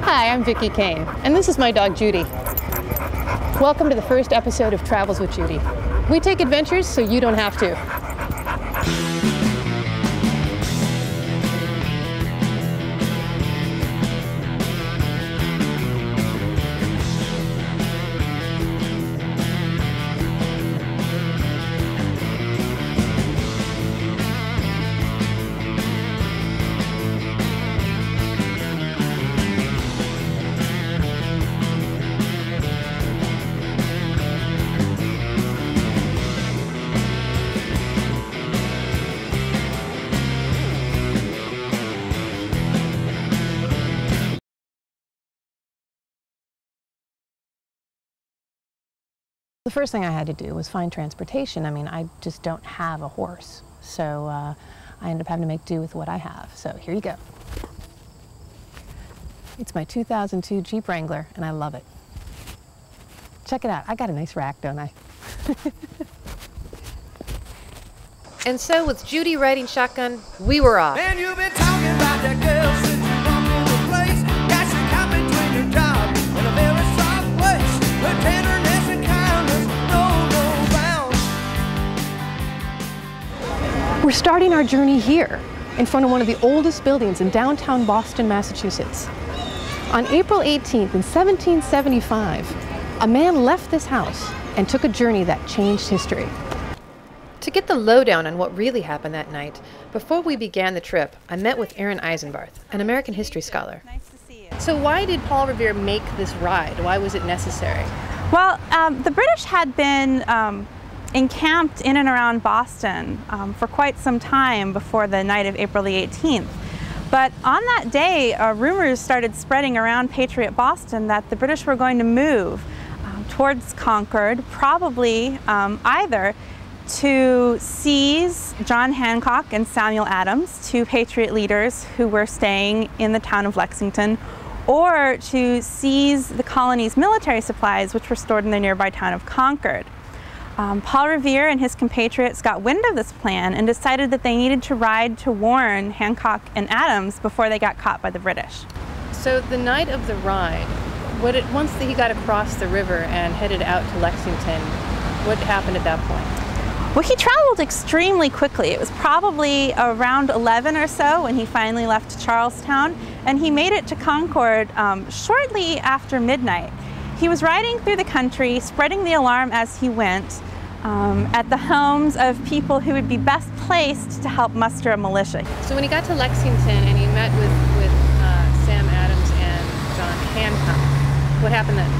Hi, I'm Vicki Kane, and this is my dog Judy. Welcome to the first episode of Travels with Judy. We take adventures so you don't have to. The first thing I had to do was find transportation. I mean, I just don't have a horse, so I ended up having to make do with what I have. So here you go. It's my 2002 Jeep Wrangler, and I love it. Check it out. I got a nice rack, don't I? And so with Judy riding shotgun, we were off. Man, you've been talking about that girl since you walked in the place. Got you caught between your job and a very soft place where tenderness and kindness know no bounds. We're starting our journey here, in front of one of the oldest buildings in downtown Boston, Massachusetts. On April 18th in 1775, a man left this house and took a journey that changed history. To get the lowdown on what really happened that night, before we began the trip, I met with Erin Eisenbarth, an American history scholar. Nice to see you. So why did Paul Revere make this ride? Why was it necessary? Well, the British had been encamped in and around Boston for quite some time before the night of April the 18th. But on that day, rumors started spreading around Patriot Boston that the British were going to move towards Concord, probably either to seize John Hancock and Samuel Adams, two Patriot leaders who were staying in the town of Lexington, or to seize the colony's military supplies, which were stored in the nearby town of Concord. Paul Revere and his compatriots got wind of this plan and decided that they needed to ride to warn Hancock and Adams before they got caught by the British. So the night of the ride, once he got across the river and headed out to Lexington, what happened at that point? Well, he traveled extremely quickly. It was probably around 11 or so when he finally left Charlestown, and he made it to Concord shortly after midnight. He was riding through the country, spreading the alarm as he went at the homes of people who would be best placed to help muster a militia. So when he got to Lexington and he met with Sam Adams and John Hancock, what happened then?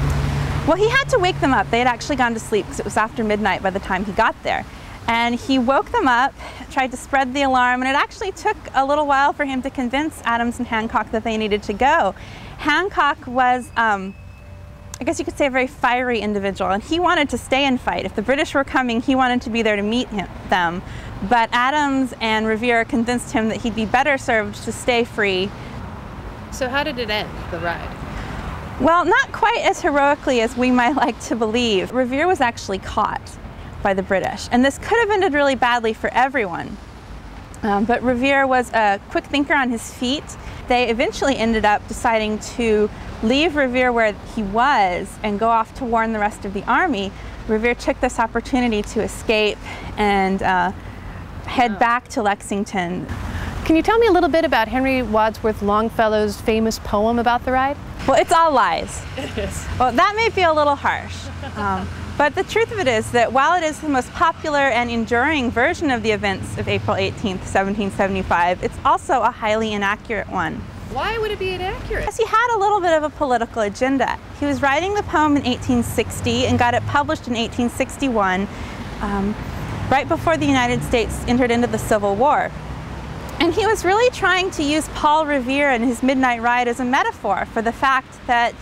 Well, he had to wake them up. They had actually gone to sleep because it was after midnight by the time he got there. And he woke them up, tried to spread the alarm, and it actually took a little while for him to convince Adams and Hancock that they needed to go. Hancock was, I guess you could say, a very fiery individual, and he wanted to stay and fight. If the British were coming, he wanted to be there to meet them. But Adams and Revere convinced him that he'd be better served to stay free. So how did it end, the ride? Well, not quite as heroically as we might like to believe. Revere was actually caught by the British, and this could have ended really badly for everyone. But Revere was a quick thinker on his feet. They eventually ended up deciding to leave Revere where he was and go off to warn the rest of the army. Revere took this opportunity to escape and head back to Lexington. Can you tell me a little bit about Henry Wadsworth Longfellow's famous poem about the ride? Well, it's all lies. It is. Well, that may be a little harsh. But the truth of it is that while it is the most popular and enduring version of the events of April 18th, 1775, it's also a highly inaccurate one. Why would it be inaccurate? Because he had a little bit of a political agenda. He was writing the poem in 1860 and got it published in 1861, right before the United States entered into the Civil War. And he was really trying to use Paul Revere and his midnight ride as a metaphor for the fact that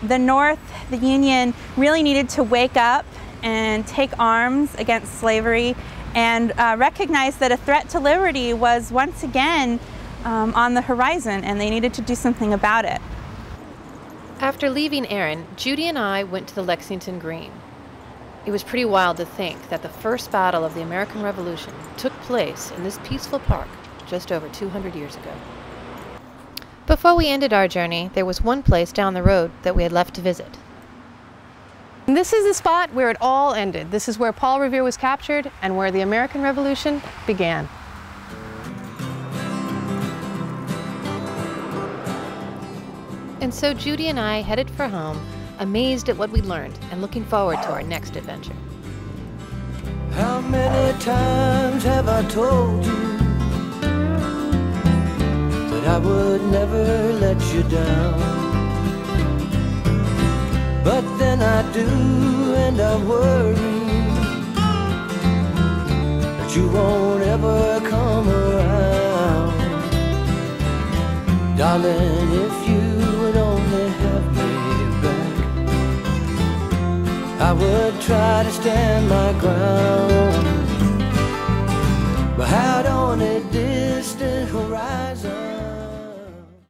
the North, the Union, really needed to wake up and take arms against slavery and recognize that a threat to liberty was once again on the horizon, and they needed to do something about it. After leaving Erin, Judy and I went to the Lexington Green. It was pretty wild to think that the first battle of the American Revolution took place in this peaceful park just over 200 years ago. Before we ended our journey, there was one place down the road that we had left to visit. And this is the spot where it all ended. This is where Paul Revere was captured and where the American Revolution began. And so Judy and I headed for home, amazed at what we learned and looking forward to our next adventure. How many times have I told you that I would never let you down? But then I do, and I worry that you won't ever come around. Darling, if you would only have me back, I would try to stand my ground, but out on a distant horizon